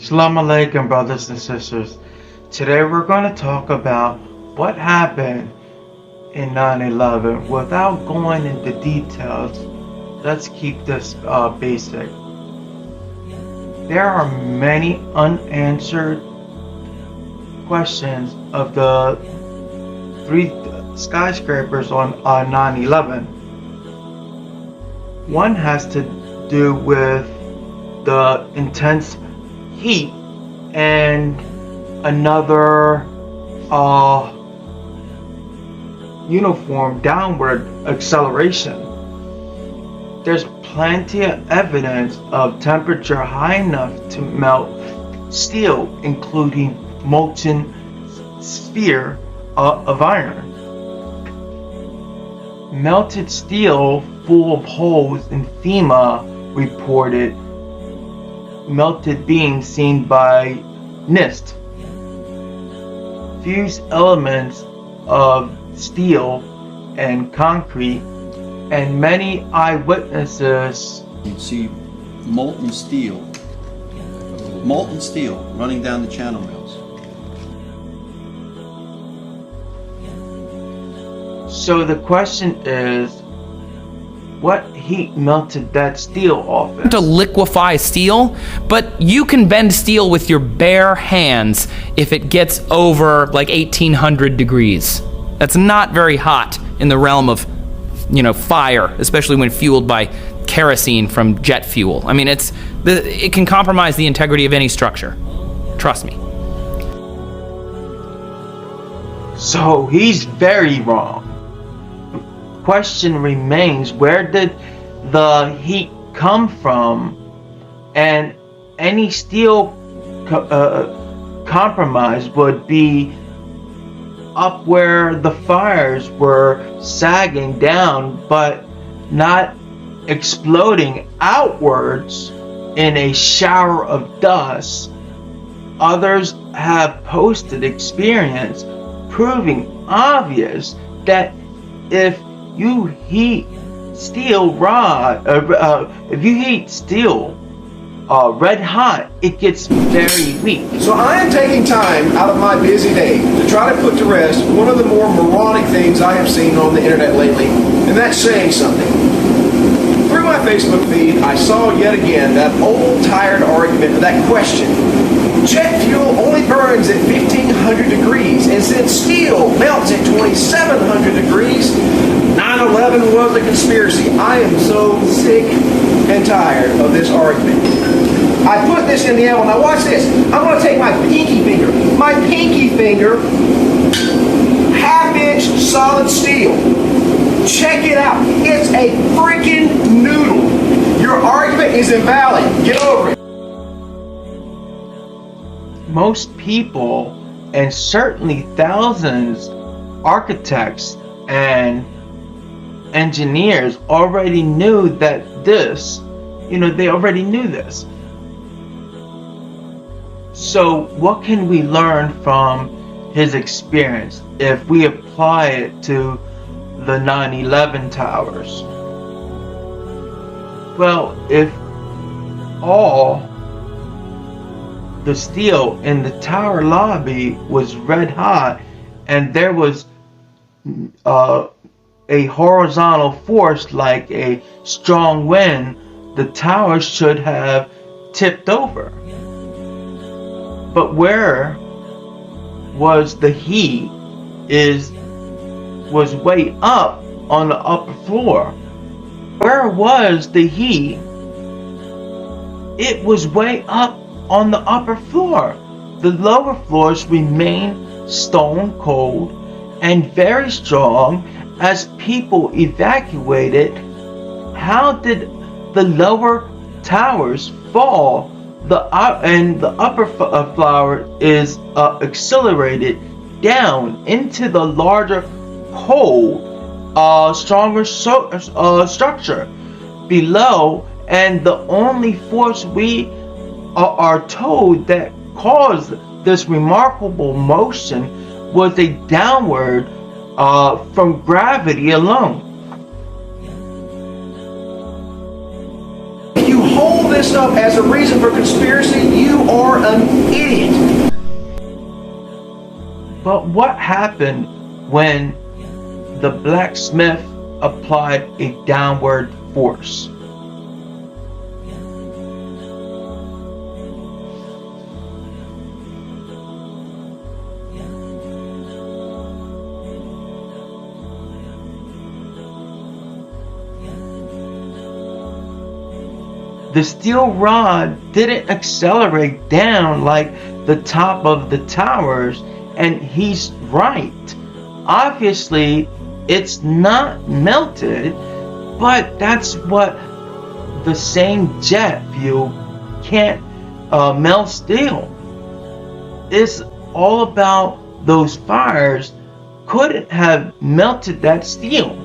Assalamu alaikum, brothers and sisters. Today we're going to talk about what happened in 9/11. Without going into details, let's keep this basic. There are many unanswered questions of the three skyscrapers on 9/11. One has to do with the intense heat and another uniform downward acceleration. There's plenty of evidence of temperature high enough to melt steel, including molten sphere of iron. Melted steel full of holes in FEMA reported melted beams seen by NIST. Fused elements of steel and concrete, and many eyewitnesses. You see molten steel running down the channel rails. So the question is, what heat melted that steel off? To liquefy steel, but you can bend steel with your bare hands if it gets over like 1800 degrees. That's not very hot in the realm of, fire, especially when fueled by kerosene from jet fuel. I mean, it can compromise the integrity of any structure. Trust me. So he's very wrong. Question remains, where did the heat come from? And any steel compromise would be up where the fires were sagging down, but not exploding outwards in a shower of dust. Others have posted experience proving obvious that if you heat steel red hot, it gets very weak. So I am taking time out of my busy day to try to put to rest one of the more moronic things I have seen on the internet lately, and that's saying something. Through my Facebook feed, I saw yet again that old tired argument, that question. Jet fuel only burns at 1500 degrees, and since steel melts at 2700 degrees, 9/11 was a conspiracy. I am so sick and tired of this argument. I put this in the oven. Now watch this. I'm going to take my pinky finger, half-inch solid steel. Check it out. It's a freaking noodle. Your argument is invalid. Get over it. Most people, and certainly thousands, architects and engineers already knew that they already knew this. So what can we learn from his experience if we apply it to the 9/11 towers? Well, if all the steel in the tower lobby was red hot and there was a horizontal force like a strong wind, the tower should have tipped over. But where was the heat was way up on the upper floor. Where was the heat? It was way up on the upper floor. The lower floors remained stone cold and very strong as people evacuated. How did the lower towers fall? The upper floor is accelerated down into the larger, cold, stronger structure below, and the only force we are told that caused this remarkable motion was a downward from gravity alone. If you hold this up as a reason for conspiracy, you are a But what happened when the blacksmith applied a downward force? The steel rod didn't accelerate down like the top of the towers, and he's right. Obviously, it's not melted, but that's what the same jet fuel can't melt steel. It's all about those fires couldn't have melted that steel.